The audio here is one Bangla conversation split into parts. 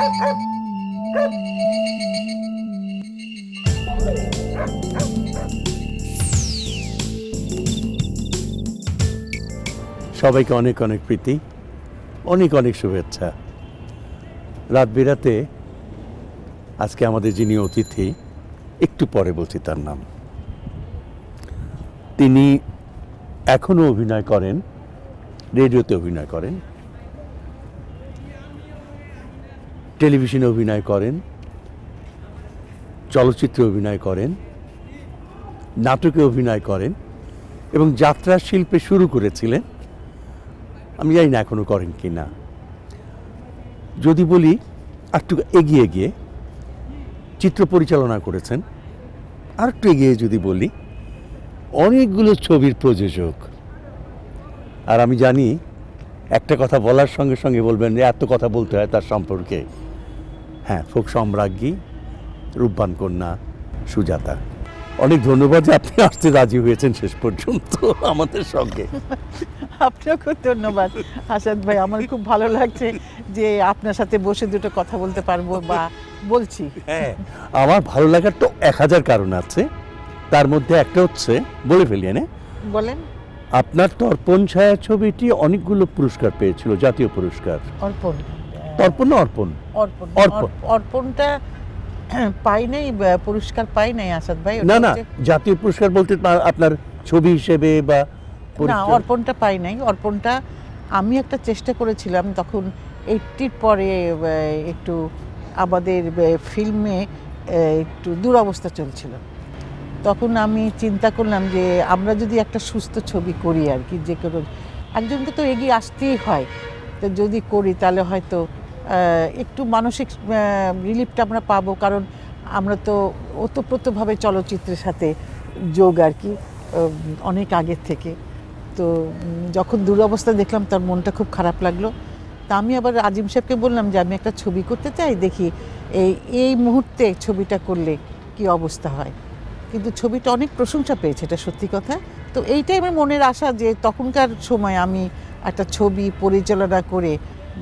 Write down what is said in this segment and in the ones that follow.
সবাইকে অনেক অনেক প্রীতি, অনেক অনেক শুভেচ্ছা। রাত বিরাতে আজকে আমাদের যিনি অতিথি, একটু পরে বলছি তার নাম, তিনি এখনও অভিনয় করেন, রেডিওতে অভিনয় করেন, টেলিভিশনে অভিনয় করেন, চলচ্চিত্রে অভিনয় করেন, নাটকে অভিনয় করেন এবং যাত্রা শিল্পে শুরু করেছিলেন। আমি জানি না এখনও করেন কি না। যদি বলি একটু এগিয়ে গিয়ে চিত্র পরিচালনা করেছেন, আর একটু এগিয়ে যদি বলি অনেকগুলো ছবির প্রযোজক। আর আমি জানি একটা কথা বলার সঙ্গে সঙ্গে বলবেন যে এত কথা বলতে হয় তার সম্পর্কে। হ্যাঁ, ফোক সম্রাজ্ঞী রূপবান কন্যা সুজাতা। অনেক ধন্যবাদ যে আপনি আসতে রাজি হয়েছেন শেষ পর্যন্ত আমাদের সঙ্গে। আপনাকে খুব ধন্যবাদ আসাদ ভাই, আমার খুব ভালো লাগছে যে আপনার সাথে বসে দুটো কথা বলতে পারবো বা বলছি। হ্যাঁ, আমার ভালো লাগার তো 1000 কারণ আছে, তার মধ্যে একটা হচ্ছে বলে ফেলি। বলেন। আপনার তর্পণ ছায়া ছবিটি অনেকগুলো পুরস্কার পেয়েছিল, জাতীয় পুরস্কার। অর্পণ, তর্পণ না অর্পণ? অর্পণ। অর্পণটা পাই নাই, পুরস্কার পাই নাই আসাদ ভাই। না না, জাতীয় পুরস্কার বলতে আপনার ছবি হিসেবে বা না, অর্পণটা পাই নাই। অর্পণটা আমি একটা চেষ্টা করেছিলাম তখন 80-র পরে, একটু আমাদের ফিল্মে একটু দুরবস্থা চলছিল। তখন আমি চিন্তা করলাম যে আমরা যদি একটা সুস্থ ছবি করি আর কি, যে কোনো একজনকে তো এগিয়ে আসতেই হয়, তো যদি করি তাহলে হয়তো একটু মানসিক রিলিফটা আমরা পাবো। কারণ আমরা তো ওতপ্রোতভাবে চলচ্চিত্রের সাথে যোগ আর কি অনেক আগের থেকে। তো যখন দুরবস্থা দেখলাম তার মনটা খুব খারাপ লাগলো। তা আমি আবার আজিম সাহেবকে বললাম যে আমি একটা ছবি করতে চাই, দেখি এই মুহূর্তে ছবিটা করলে কি অবস্থা হয়। কিন্তু ছবিটা অনেক প্রশংসা পেয়েছে, এটা সত্যি কথা। তো এইটাই আমার মনের আশা যে তখনকার সময় আমি একটা ছবি পরিচালনা করে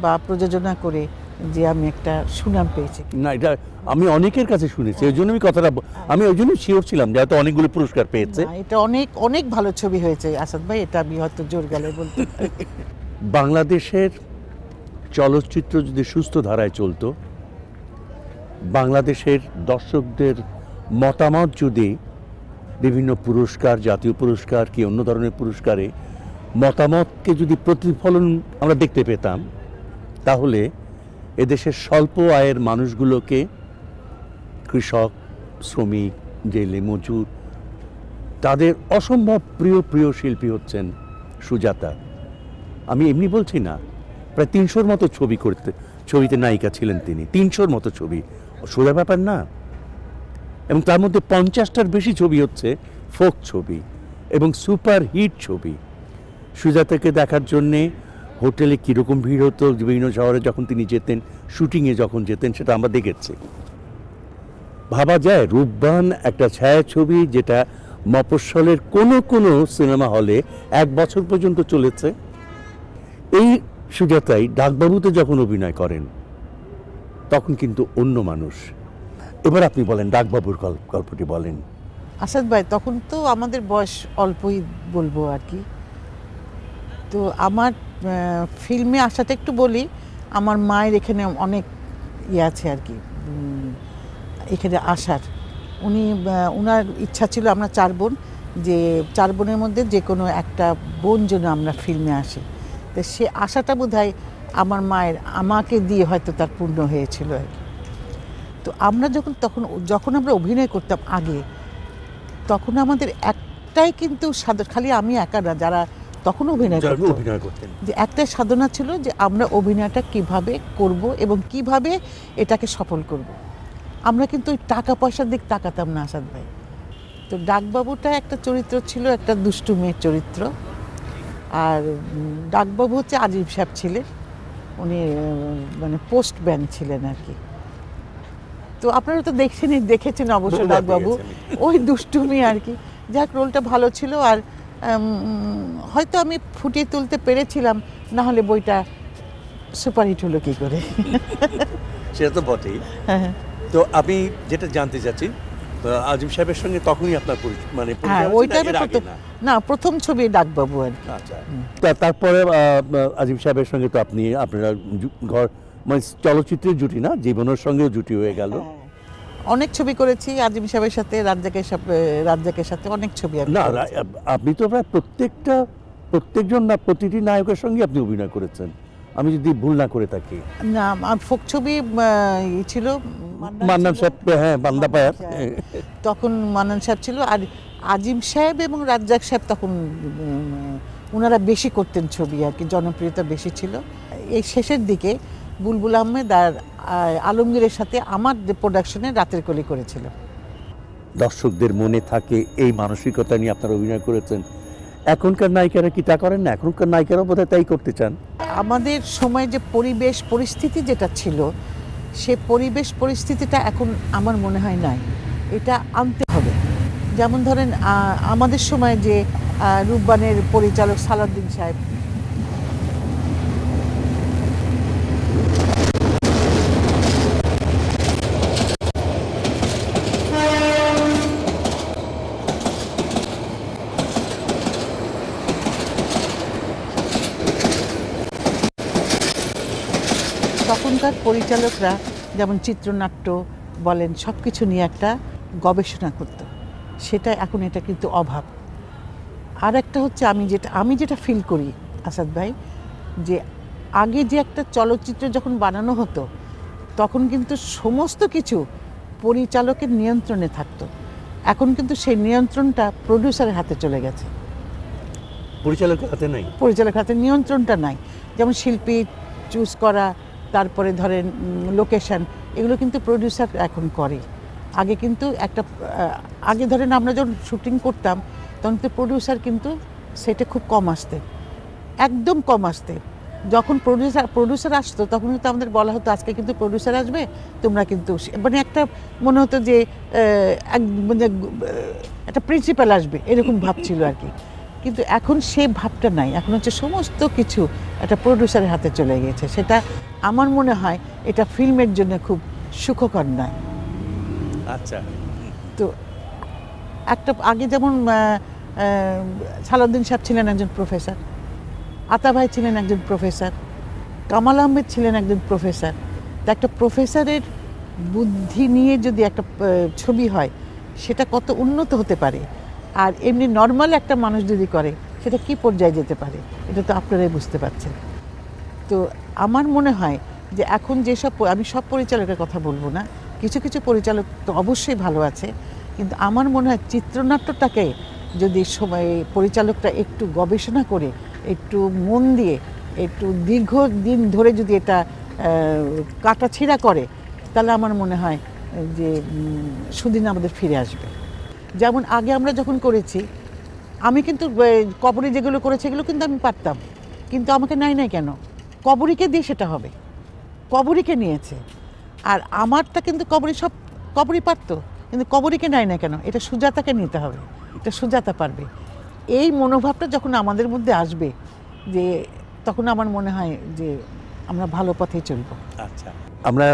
বা প্রযোজনা করে যে আমি একটা সুনাম পেয়েছি। না, এটা আমি অনেকের কাছে শুনেছি, ওই জন্য আমি কথাটা, আমি ওই জন্য শিওর ছিলাম যে হয়তো অনেকগুলো পুরস্কার পেয়েছে। এটা অনেক অনেক ভালো ছবি হয়েছে আসাদ ভাই, এটা আমি হয়তো জোর গেলে বলতে পারি। বাংলাদেশের চলচ্চিত্র যদি সুস্থ ধারায় চলতো, বাংলাদেশের দর্শকদের মতামত যদি বিভিন্ন পুরস্কার, জাতীয় পুরস্কার কি অন্য ধরনের পুরস্কারে মতামতকে যদি প্রতিফলন আমরা দেখতে পেতাম, তাহলে এদেশের স্বল্প আয়ের মানুষগুলোকে, কৃষক, শ্রমিক, জেলে মজুর, তাদের অসম্ভব প্রিয় প্রিয় শিল্পী হচ্ছেন সুজাতা। আমি এমনি বলছি না, প্রায় 300-র মতো ছবিতে নায়িকা ছিলেন তিনি। 300-র মতো ছবি, সোজা ব্যাপার না। এবং তার মধ্যে 50টার বেশি ছবি হচ্ছে ফোক ছবি এবং সুপার হিট ছবি। সুজাতাকে দেখার জন্যে হোটেলে কীরকম ভিড় হতো বিভিন্ন শহরে যখন তিনি যেতেন, শুটিংয়ে যখন যেতেন, সেটা আমরা দেখেছি। ভাবা যায় রূপবান একটা ছায়াছবি যেটা মফস্বলের কোনো কোনো সিনেমা হলে 1 বছর পর্যন্ত চলেছে। এই সুজাতাই ডাকবাবুতে যখন অভিনয় করেন তখন কিন্তু অন্য মানুষ। এবার আপনি বলেন, ডাকবাবুর গল্পটি বলেন। আসাদ ভাই, তখন তো আমাদের বয়স অল্পই বলবো আর কি। তো আমার ফিল্মে আসাটা একটু বলি, আমার মায়ের এখানে অনেক আছে আর কি এখানে আসার। উনার ইচ্ছা ছিল আমরা 4 বোন, যে 4 বোনের মধ্যে যে কোনো একটা বোন যেন আমরা ফিল্মে আসি। তো সে আশাটা বোধহয় আমার মায়ের আমাকে দিয়ে হয়তো তার পূর্ণ হয়েছিল আর কি। তো আমরা যখন আমরা অভিনয় করতাম আগে, তখন আমাদের একটাই কিন্তু খালি আমি একা না, যারা তখন অভিনয় করতেন, যে একটাই সাধনা ছিল যে আমরা অভিনয়টা কিভাবে করব এবং কিভাবে এটাকে সফল করব। আমরা কিন্তু ওই টাকা পয়সার দিক তাকাতাম না আসাদ ভাই। তো ডাকবাবুটা একটা চরিত্র ছিল, একটা দুষ্টু মেয়ের চরিত্র। আর ডাকবাবু হচ্ছে আজিম সাহেব ছিলেন, উনি মানে পোস্ট ব্যাংক ছিলেন আর কি। তো আপনারা তো দেখেছেন অবশ্য ডাকবাবু, ওই দুষ্টুমি আর কি। যাক, রোলটা ভালো ছিল। আর হয়তো আমি ফুটিয়ে তুলতে পেরেছিলাম, না হলে বইটা সুপারহিট হলো কী করে। সেটা তো বটেই। হ্যাঁ, তো আমি যেটা জানতে চাচ্ছি, আজিম সাহেবের সঙ্গে তখনই আপনার মানে হ্যাঁ, পরিচয় ওই হয়েছে না টাইমে এর আগে না? না, প্রথম ছবি ডাকবাবু আর কি। আচ্ছা। তারপরে আজিম সাহেবের সঙ্গে তো আপনারা ঘর মানে চলচ্চিত্রের জুটি না, জীবনের সঙ্গেও জুটি হয়ে গেল। অনেক ছবি করেছি আজিম সাহেবের সাথে, রাজ্জাকের সাথে অনেক ছবি আমি না, করেছি। আপনি তো প্রায় প্রত্যেকজন না প্রতিটি নায়কের সঙ্গে আপনি অভিনয় করেছেন, আমি যদি ভুল না করে থাকি। না, ফোক ছবি ছিল, মান্নান সাহেব, হ্যাঁ, বান্দা পায়ার। তখন মান্নান সাহেব ছিল, আর আজিম সাহেব এবং রাজ্জাক সাহেব তখন ওনারা বেশি করতেন ছবি আর কি, জনপ্রিয়তা বেশি ছিল। এই শেষের দিকে বুলবুল আহমেদ আর আলমগীরের সাথে আমার প্রোডাকশনে রাতের কলি করেছিল। দর্শকদের মনে থাকে এই মানসিকতা নিয়ে আপনারা অভিনয় করেছেন। এখনকার নায়িকারা কি তা করেন না? এখনকার নায়িকারাও বোধহয় তাই করতে চান। আমাদের সময় যে পরিবেশ পরিস্থিতি যেটা ছিল, সে পরিবেশ পরিস্থিতিটা এখন আমার মনে হয় নাই, এটা আনতে হবে। যেমন ধরেন আমাদের সময় যে রূপবানের পরিচালক সালাউদ্দিন সাহেব, তখনকার পরিচালকরা যেমন চিত্রনাট্য বলেন সব কিছু নিয়ে একটা গবেষণা করত, সেটা এখন এটা কিন্তু অভাব। আর একটা হচ্ছে আমি যেটা ফিল করি আসাদ ভাই, যে আগে যে একটা চলচ্চিত্র যখন বানানো হতো তখন কিন্তু সমস্ত কিছু পরিচালকের নিয়ন্ত্রণে থাকতো। এখন কিন্তু সেই নিয়ন্ত্রণটা প্রডিউসারের হাতে চলে গেছে, পরিচালকের হাতে নাই, পরিচালকের হাতে নিয়ন্ত্রণটা নাই। যেমন শিল্পী চুজ করা, তারপরে ধরেন লোকেশন, এগুলো কিন্তু প্রডিউসার এখন করে। আগে কিন্তু আগে ধরেন আমরা যখন শুটিং করতাম তখন কিন্তু প্রডিউসার কিন্তু সেটা খুব কম আসতে, একদম কম আসতে। যখন প্রডিউসার আসতো তখন কিন্তু আমাদের বলা হতো আজকে কিন্তু প্রডিউসার আসবে, তোমরা কিন্তু মানে একটা মনে হতো যে মানে একটা প্রিন্সিপাল আসবে, এরকম ভাব ছিল আর কি। কিন্তু এখন সে ভাবটা নাই, এখন হচ্ছে সমস্ত কিছু একটা প্রডিউসারের হাতে চলে গেছে। সেটা আমার মনে হয় এটা ফিল্মের জন্য খুব সুখকর নয়। আচ্ছা। তো একটা আগে যেমন সালাউদ্দিন সাহেব ছিলেন একজন প্রফেসর, আতা ভাই ছিলেন একজন প্রফেসর, কামাল আহমেদ ছিলেন একজন প্রফেসর। তা একটা প্রফেসরের বুদ্ধি নিয়ে যদি একটা ছবি হয় সেটা কত উন্নত হতে পারে, আর এমনি নর্মাল একটা মানুষ যদি করে সেটা কি পর্যায়ে যেতে পারে, এটা তো আপনারাই বুঝতে পারছেন। তো আমার মনে হয় যে এখন যেসব, আমি সব পরিচালকের কথা বলবো না, কিছু কিছু পরিচালক তো অবশ্যই ভালো আছে, কিন্তু আমার মনে হয় চিত্রনাট্যটাকে যদি সময় পরিচালকরা একটু গবেষণা করে, একটু মন দিয়ে, একটু দীর্ঘদিন ধরে যদি এটা কাটাছিড়া করে, তাহলে আমার মনে হয় যে সুদিন আমাদের ফিরে আসবে। যেমন আগে আমরা যখন করেছি, আমি কিন্তু কবরী যেগুলো করেছি এগুলো কিন্তু আমি পারতাম, কিন্তু আমাকে নাই কেন, কবরীকে দিয়ে সেটা হবে, কবরীকে নিয়েছে। আর আমারটা কিন্তু কবরী পারতো, কিন্তু কবরীকে নাই কেন, এটা সুজাতাকে নিতে হবে, এটা সুজাতা পারবে। এই মনোভাবটা যখন আমাদের মধ্যে আসবে, যে তখন আমার মনে হয় যে আমরা ভালো পথেই চলবো। আচ্ছা, আমরা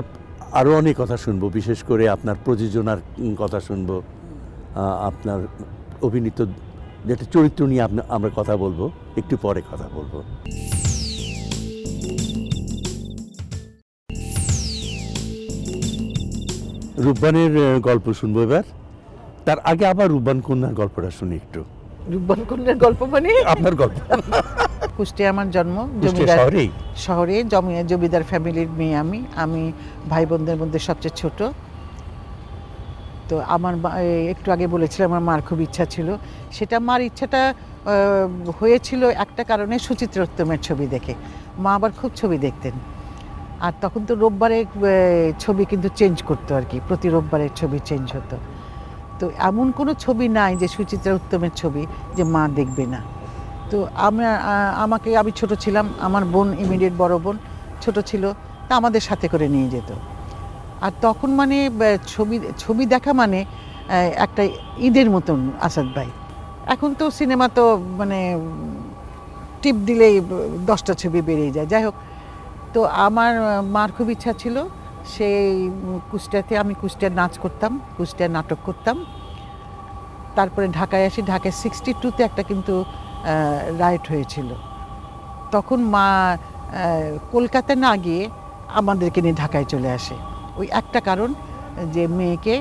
আরও অনেক কথা শুনবো, বিশেষ করে আপনার প্রযোজনার কথা শুনবো, আপনার অভিনীত যেটা চরিত্র নিয়ে আমরা কথা বলবো, একটু পরে কথা বলবো। রূপবানের গল্প শুনবো এবার, তার আগে আবার রূপবান কন্যার গল্পটা শুনি একটু। রূপবান কন্যার গল্প মানে আপনার গল্প। কুষ্টিয়া আমার জন্ম, শহরে জমিদার ফ্যামিলির মেয়ে। আমি ভাই বোনদের মধ্যে সবচেয়ে ছোট। তো আমার একটু আগে বলেছিলাম আমার মার খুব ইচ্ছা ছিল, সেটা মার ইচ্ছাটা হয়েছিল একটা কারণে, সুচিত্রা উত্তমের ছবি দেখে। মা আবার খুব ছবি দেখতেন, আর তখন তো রোববারে ছবি কিন্তু চেঞ্জ করতো আর কি, প্রতি রোববারের ছবি চেঞ্জ হতো। তো এমন কোনো ছবি নাই যে সুচিত্রা উত্তমের ছবি যে মা দেখবে না। তো আমি ছোট ছিলাম, আমার বোন ইমিডিয়েট বড় বোন ছোট ছিল, তা আমাদের সাথে করে নিয়ে যেত। আর তখন মানে ছবি দেখা মানে একটা ঈদের মতন আসাদ ভাই। এখন তো সিনেমা তো মানে টিপ দিলেই 10টা ছবি বেরিয়ে যায়। যাই হোক, তো আমার মার খুব ইচ্ছা ছিল সেই কুষ্টিয়াতে আমি কুষ্টিয়ার নাচ করতাম, কুষ্টিয়ার নাটক করতাম। তারপরে ঢাকায় আসি, ঢাকায় 62-তে একটা কিন্তু রাইট হয়েছিল। তখন মা কলকাতায় না গিয়ে আমাদেরকে নিয়ে ঢাকায় চলে আসে। ওই একটা কারণ যে মেয়েকে,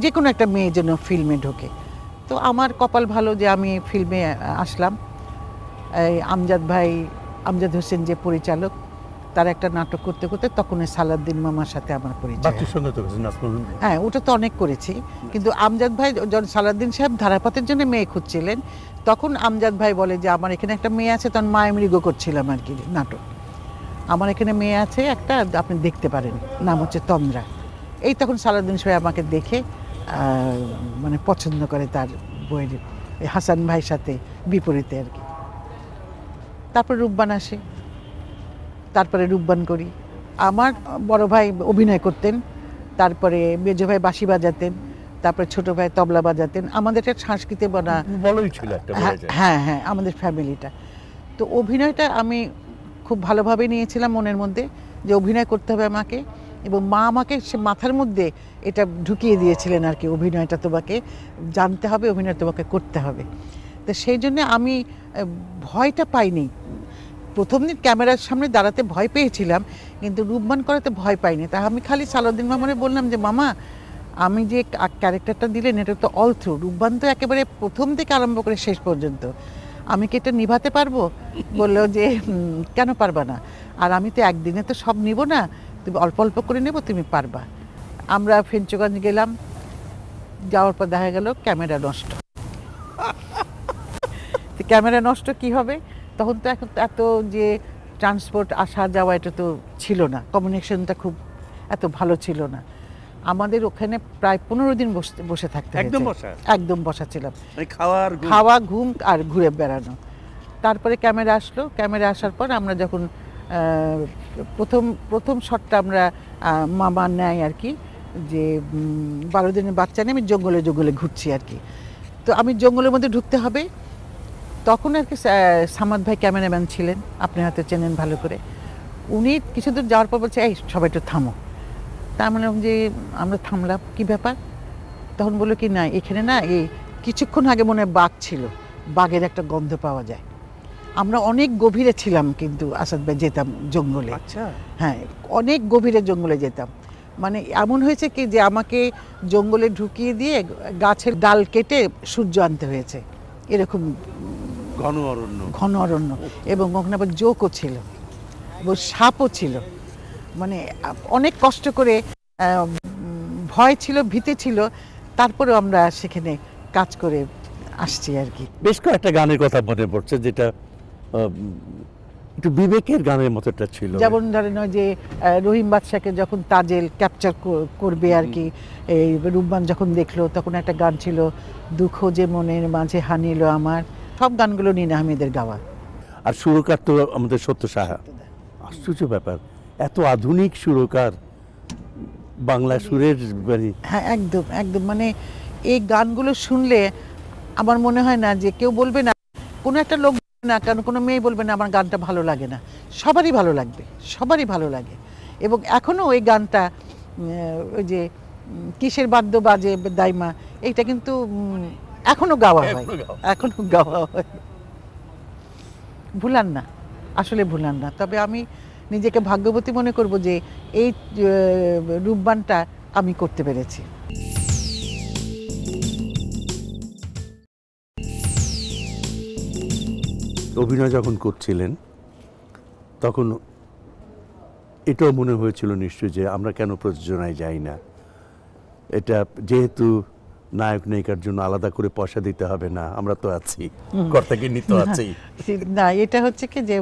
যে কোনো একটা মেয়ে যেন ফিল্মে ঢোকে। তো আমার কপাল ভালো যে আমি ফিল্মে আসলাম। এই আমজাদ হোসেন যে পরিচালক, তার একটা নাটক করতে করতে তখন ওই সালাউদ্দিন মামার সাথে আমার পরিচয়। হ্যাঁ, ওটা তো অনেক করেছি, কিন্তু আমজাদ ভাই যখন সালাউদ্দিন সাহেব ধারাপাতের জন্য মেয়ে খুঁজছিলেন, তখন আমজাদ ভাই বলে যে আমার এখানে একটা মেয়ে আছে। তখন মায়ামৃগ করছিলাম আর কি নাটক। আমার এখানে মেয়ে আছে একটা, আপনি দেখতে পারেন, নাম হচ্ছে তন্দ্রা। এই তখন সালাউদ্দিন সাহেব আমাকে দেখে মানে পছন্দ করে তার বইয়ের, হাসান ভাইয়ের সাথে বিপরীতে আর কি। তারপরে রূপবান আসে, তারপরে রূপবান করি। আমার বড় ভাই অভিনয় করতেন, তারপরে মেজো ভাই বাঁশি বাজাতেন, তারপরে ছোট ভাই তবলা বাজাতেন। আমাদের একটা সাংস্কৃতিক বড়ই ছিল একটা। হ্যাঁ হ্যাঁ, আমাদের ফ্যামিলিটা। তো অভিনয়টা আমি খুব ভালোভাবে নিয়েছিলাম মনের মধ্যে যে অভিনয় করতে হবে আমাকে, এবং মা আমাকে সে মাথার মধ্যে এটা ঢুকিয়ে দিয়েছিলেন আর কি, অভিনয়টা তোমাকে জানতে হবে, অভিনয় তোমাকে করতে হবে। তো সেই জন্য আমি ভয়টা পাইনি। প্রথম দিন ক্যামেরার সামনে দাঁড়াতে ভয় পেয়েছিলাম, কিন্তু রূপবান করাতে ভয় পাইনি। তা আমি খালি সালাউদ্দিন মামারে বললাম যে মামা, আমি যে ক্যারেক্টারটা দিলেন এটা তো অল থ্রু, রূপবান তো একেবারে প্রথম থেকে আরম্ভ করে শেষ পর্যন্ত, আমি কি এটা নিভাতে পারবো? বললো যে কেন পারবা না, আর আমি তো একদিনে তো সব নিব না, তুমি অল্প অল্প করে নেবো, তুমি পারবা। আমরা ফেঞ্চগঞ্জ গেলাম, যাওয়ার পর দেখা গেল ক্যামেরা নষ্ট। ক্যামেরা নষ্ট কি হবে, তখন তো এখন এত যে ট্রান্সপোর্ট আসা যাওয়া এটা তো ছিল না, কমিউনিকেশনটা খুব এত ভালো ছিল না। আমাদের ওখানে প্রায় 15 দিন বসে থাকতে একদম বসা ছিলাম, খাওয়া ঘুম আর ঘুরে বেড়ানো। তারপরে ক্যামেরা আসলো, ক্যামেরা আসার পর আমরা যখন প্রথম শটটা আমরা মামা নেয় আর কি, যে 12 দিনের বাচ্চা নিয়ে আমি জঙ্গলে ঘুরছি আর কি। তো আমি জঙ্গলের মধ্যে ঢুকতে হবে, তখন আর কি সামাদ ভাই ক্যামেরাম্যান ছিলেন, আপনি হয়তো চেনেন ভালো করে। উনি কিছু দূর যাওয়ার পর বলছে, এই সবাই একটু থামো। তার মানে যে আমরা থামলাম, কি ব্যাপার? তখন বললো কি না, এখানে না এই কিছুক্ষণ আগে মনে হয় বাঘ ছিল, বাঘের একটা গন্ধ পাওয়া যায়। আমরা অনেক গভীরে ছিলাম, কিন্তু আসাদ ভাই যেতাম জঙ্গলে। আচ্ছা, হ্যাঁ, অনেক গভীরে জঙ্গলে যেতাম। মানে এমন হয়েছে কি যে আমাকে জঙ্গলে ঢুকিয়ে দিয়ে গাছের ডাল কেটে সূর্য আনতে হয়েছে, এরকম ঘন অরণ্য। এবং ওখানে আবার জোকও ছিল এবং সাপও ছিল। মানে অনেক কষ্ট করে, ভয় ছিল, ভীতি ছিল, তারপরেও আমরা সেখানে কাজ করে আসছি আর কি। বেশ কয়েকটা গানের কথা মনে পড়ছে, যেটা একটু বিবেকের গানের মতো একটা ছিল। যেমন ধরেন ওই যে রহিম বাদশাকে যখন তাজেল ক্যাপচার করবে আর কি, এই রূপবান যখন দেখলো, তখন একটা গান ছিল, দুঃখ যে মনের মাঝে হানিল আমার। সব গানগুলো নিন আহমেদের গাওয়া। আর সুরকার তো আমাদের সত্য সাহা। আশ্চর্য ব্যাপার, এত আধুনিক সুরকার বাংলা সুরের। হ্যাঁ, একদম একদম। মানে এই গানগুলো শুনলে আমার মনে হয় না যে কেউ বলবে না, কোনো একটা লোক না, কারণ কোনো মেয়ে বলবে না আমার গানটা ভালো লাগে না। সবারই ভালো লাগবে, সবারই ভালো লাগে। এবং এখনও ওই গানটা, ওই যে কিসের বাদ্য বাজে দাইমা, এইটা কিন্তু এখনো গাওয়া হয়, ভুলান না, আসলে ভুলান না। তবে আমি নিজেকে ভাগ্যবতী মনে করব যে এই রূপবানটা আমি করতে পেরেছি। অভিনয় যখন করছিলেন তখন এটাও মনে হয়েছিল নিশ্চয়ই যে আমরা কেন প্রযোজনায় যাই না, এটা যেহেতু নায়ক নায়িকার জন্য আলাদা করে পয়সা দিতে হবে না, আমরা তো আছি, কর্তাগিন্নি তো আছেই। না, এটা হচ্ছে কি যে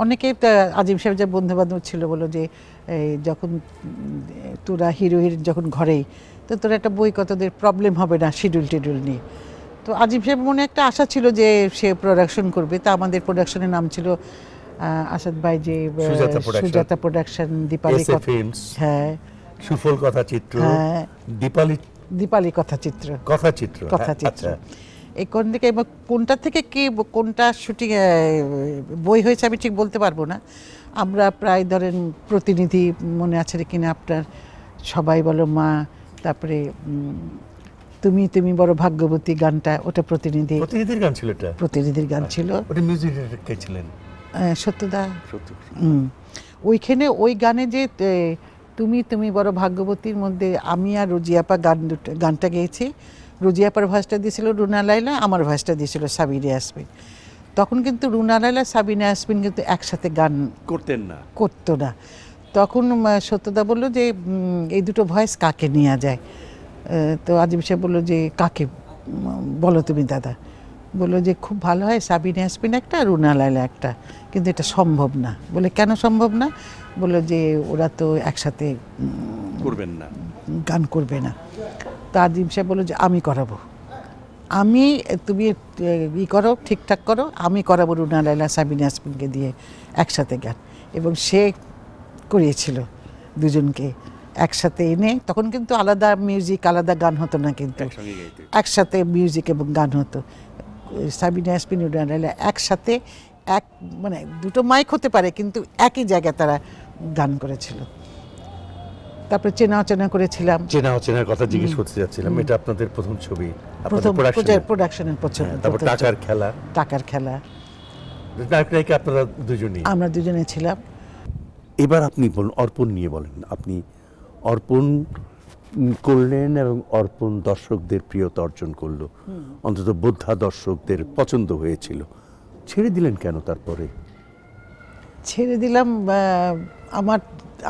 অনেকেই আজিম সাহেব যে বন্ধু বান্ধব ছিল বলো যে যখন তোরা হিরোইন যখন ঘরেই, তো তোরা একটা বই, কতদের প্রবলেম হবে না শিডিউল টিডিউল নিয়ে। তো আজিম সাহেব মনে একটা আশা ছিল যে সে প্রোডাকশন করবে। তা আমাদের প্রোডাকশনের নাম ছিল আসাদ ভাই যে সুজাতা প্রোডাকশন, দীপালি, হ্যাঁ, সুফল কথাচিত্র, হ্যাঁ, দীপালি কথাচিত্র। আচ্ছা, এই কোন দিকে কোনটা থেকে কি কোনটা শুটিং বই হয়েছে আমি ঠিক বলতে পারবো না। আমরা প্রায় ধরেন প্রতিনিধি, মনে আছে কিনা আপনার, সবাই বলো মা, তারপরে তুমি তুমি বড় ভাগ্যবতী গানটা, ওটা প্রতিনিধির গান ছিল, এটা প্রতিনিধির গান ছিল। ওটা মিউজিক ডাইরেক্টর কে ছিলেন? সত্যদা। ওইখানে ওই গানে যে তুমি তুমি বড় ভাগ্যবতীর মধ্যে আমি আর রোজিয়াপা গানটা গেয়েছি। রোজিয়াপার ভয়েসটা দিয়েছিল রুনা লায়লা, আমার ভয়েসটা দিয়েছিল সাবিনা ইয়াসমিন। তখন কিন্তু রুনা লায়লা, সাবিনা ইয়াসমিন কিন্তু একসাথে গান করতো না। তখন সত্যদা বললো যে এই দুটো ভয়েস কাকে নেওয়া যায়। তো আজিম সাহেব বললো যে কাকে বলো তুমি দাদা। বললো যে খুব ভালো হয় সাবিনা ইয়াসমিন একটা, রুনা লায়লা একটা, কিন্তু এটা সম্ভব না। বলে কেন সম্ভব না? বললো যে ওরা তো একসাথে করবেন না, গান করবে না। তো আজিম সাহেব বললো যে আমি করাবো, তুমি করো, ঠিকঠাক করো, আমি করাবো রুনা লায়লা সাবিনা ইয়াসমিনকে দিয়ে একসাথে গান। এবং সে করিয়েছিল দুজনকে একসাথে এনে। তখন কিন্তু আলাদা মিউজিক আলাদা গান হতো না, কিন্তু একসাথে মিউজিক এবং গান হতো। সাবিনা ইয়াসমিন রুনা লায়লা একসাথে, মানে দুটো মাইক হতে পারে কিন্তু একই জায়গায় তারা গান করেছিল। তারপরে চেনা অচেনা করেছিলাম। চেনা অচেনার কথা জিজ্ঞেস করতে যাচ্ছিলাম। এটা আপনাদের প্রথম ছবি, প্রথম প্রোডাকশনের প্রথম। তারপর টাকার খেলা। নায়ক আপনারা দুজনেই? আমরা দুজনে ছিলাম। এবার আপনি বলুন, অর্পণ নিয়ে বলেন। আপনি অর্পণ করলেন এবং অর্পণ দর্শকদের প্রিয়তা অর্জন করলো, অন্তত বোদ্ধা দর্শকদের পছন্দ হয়েছিল। ছেড়ে দিলেন কেন? তারপরে ছেড়ে দিলাম,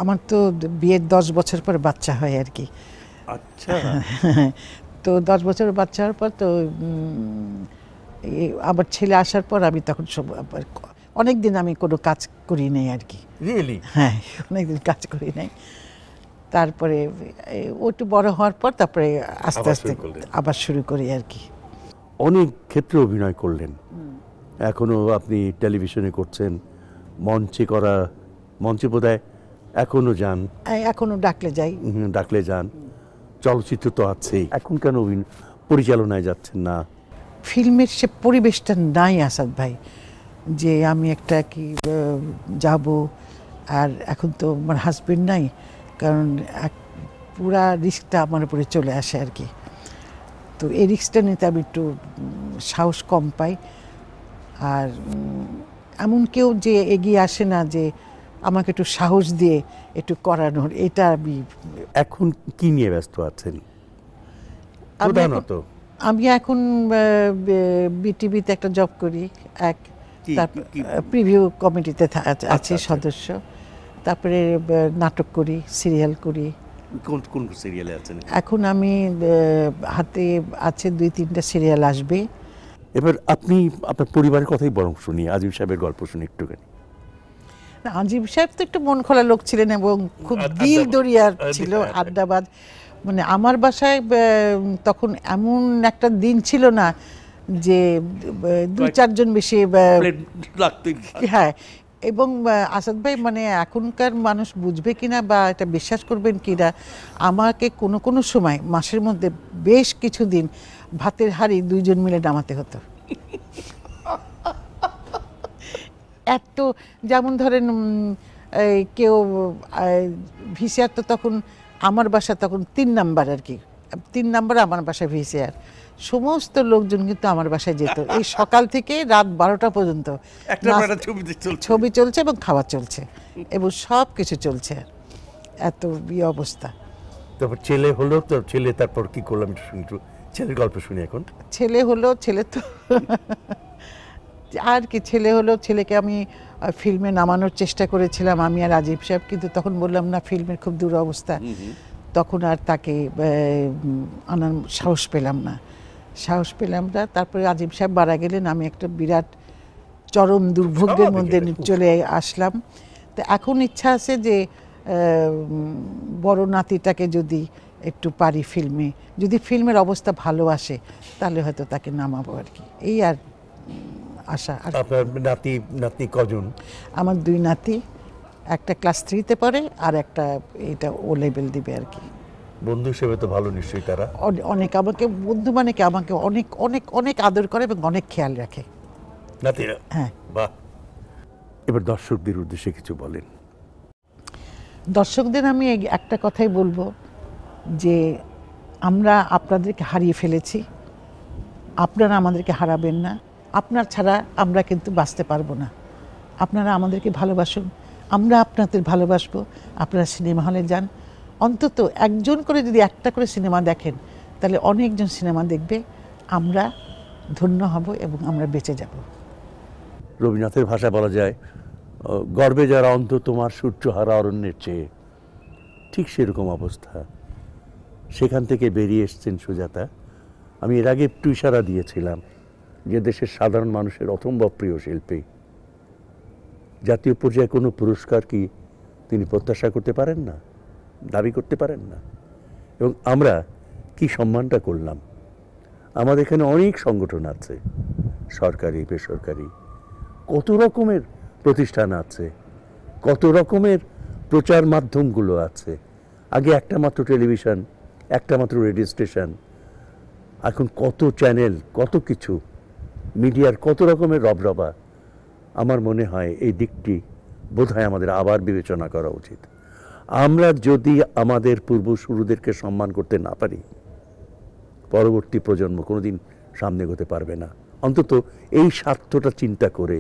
আমার তো বিয়ের 10 বছর পর বাচ্চা হয় আর কি। আচ্ছা। তো 10 বছর বাচ্চা হওয়ার পর তো আমার ছেলে আসার পর আমি তখন অনেকদিন আমি কোনো কাজ করি নাই আর কি। হ্যাঁ, অনেকদিন কাজ করি নাই। তারপরে ও একটু বড় হওয়ার পর তারপরে আস্তে আস্তে আবার শুরু করি আর কি। অনেক ক্ষেত্রে অভিনয় করলেন, এখনো আপনি টেলিভিশনে করছেন, মঞ্চে বোধহয় এখনো যান? এখনো ডাকলে যান। চলচ্চিত্র তো আছেই, এখন কেন পরিচালনায় যাচ্ছেন না? ফিল্মের সে পরিবেশটা নাই আসাদ ভাই, যে আমি একটা কি যাব। আর এখন তো আমার হাজবেন্ড নাই, কারণ পুরা রিস্কটা আমার উপরে চলে আসে আর কি। তো এই রিস্কটা নিতে আমি একটু সাহস কম পাই। আর এমন কেউ যে এগিয়ে আসে না যে আমাকে একটু সাহস দিয়ে একটু করানোর। এটা আমি এখন কি নিয়ে ব্যস্ত আছেন? আমি এখন বিটিভিতে একটা জব করি, প্রিভিউ কমিটিতে আছি সদস্য। তারপরে নাটক করি, সিরিয়াল করি। কোন সিরিয়ালে আছেন এখন? আমি হাতে আছে 2-3টা সিরিয়াল আসবে। এবার আপনি আপনার পরিবারের কথাই বরং শুনি, আজিম সাহেবের গল্প শুনি একটুখানি। আজিম সাহেব তো একটু মন খোলা লোক ছিলেন এবং খুব দিল দরিয়ার ছিল, আড্ডাবাজ। মানে আমার বাসায় তখন এমন একটা দিন ছিল না যে 2-4 জন বেশি। হ্যাঁ, এবং আসাদ ভাই মানে এখনকার মানুষ বুঝবে কিনা বা এটা বিশ্বাস করবেন কিনা, আমাকে কোনো সময় মাসের মধ্যে বেশ কিছুদিন ভাতের হাঁড়ি 2 জন মিলে নামাতে হতো। এত, যেমন ধরেন কেউ ভিসিআর, তো তখন আমার বাসা তখন 3 নাম্বার আর কি, 3 নাম্বার আমার বাসা ভিসিআর। সমস্ত লোকজন কিন্তু আমার বাসায় যেত এই সকাল থেকে রাত 12টা পর্যন্ত। ছবি চলছে এবং খাওয়া চলছে এবং সব কিছু চলছে, এত অবস্থা। তারপর ছেলে হলো, তো ছেলে তারপর কি করলাম একটু ছেলের গল্প শুনি এখন। ছেলে তো আর কি, ছেলে হলো। ছেলেকে আমি ফিল্মে নামানোর চেষ্টা করেছিলাম, আমি আর আজিম সাহেব, কিন্তু তখন বললাম না, ফিল্মের খুব দুরবস্থা। তখন আর তাকে আনার সাহস পেলাম না। তারপরে আজিম সাহেব মারা গেলেন, আমি একটা বিরাট চরম দুর্ভোগের মধ্যে চলে আসলাম। তো এখন ইচ্ছা আছে যে বড় নাতিটাকে যদি একটু পারি ফিল্মে, যদি ফিল্মের অবস্থা ভালো আসে তাহলে হয়তো তাকে নামাবো আর কি, এই আর আশা। আপনার নাতি কজন? আমার 2 নাতি, একটা ক্লাস 3-তে পড়ে আর একটা এটা ও লেভেল দিবে আর কি। বন্ধু হিসেবে তো ভালো নিশ্চয়ই তারা? অনেক, আমাকে বন্ধু মানে কি, আমাকে অনেক অনেক অনেক আদর করে এবং অনেক খেয়াল রাখে নাতিরা। হ্যাঁ, বাহ। এবার দর্শকদের উদ্দেশ্যে কিছু বলেন। দর্শকদের আমি একটা কথাই বলবো যে আমরা আপনাদেরকে হারিয়ে ফেলেছি, আপনারা আমাদেরকে হারাবেন না। আপনার ছাড়া আমরা কিন্তু বাঁচতে পারবো না। আপনারা আমাদেরকে ভালোবাসুন, আমরা আপনাদের ভালোবাসবো। আপনারা সিনেমা হলে যান, অন্তত একজন করে যদি একটা করে সিনেমা দেখেন তাহলে অনেকজন সিনেমা দেখবে, আমরা ধন্য হব এবং আমরা বেঁচে যাব। রবীন্দ্রনাথের ভাষা বলা যায়, গর্বে যারা অন্ত তোমার সূর্যহারা অরণ্যের চেয়ে, ঠিক সেরকম অবস্থা। সেখান থেকে বেরিয়ে এসছেন সুজাতা। আমি এর আগে একটু ইশারা দিয়েছিলাম যে দেশের সাধারণ মানুষের অসম্ভব প্রিয় শিল্পী। জাতীয় পর্যায়ে কোনো পুরস্কার কি তিনি প্রত্যাশা করতে পারেন না, দাবি করতে পারেন না? এবং আমরা কি সম্মানটা করলাম। আমাদের এখানে অনেক সংগঠন আছে, সরকারি বেসরকারি, কত রকমের প্রতিষ্ঠান আছে, কত রকমের প্রচার মাধ্যমগুলো আছে। আগে একটা মাত্র টেলিভিশন, একটা মাত্র রেডিও স্টেশন, এখন কত চ্যানেল, কত কিছু, মিডিয়ার কত রকমের রবরবা। আমার মনে হয় এই দিকটি বোধহয় আমাদের আবার বিবেচনা করা উচিত। আমরা যদি আমাদের পূর্বসূরীদেরকে সম্মান করতে না পারি, পরবর্তী প্রজন্ম কোনোদিন সামনে এগোতে পারবে না। অন্তত এই স্বার্থটা চিন্তা করে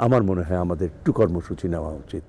আমার মনে হয় আমাদের একটু কর্মসূচি নেওয়া উচিত।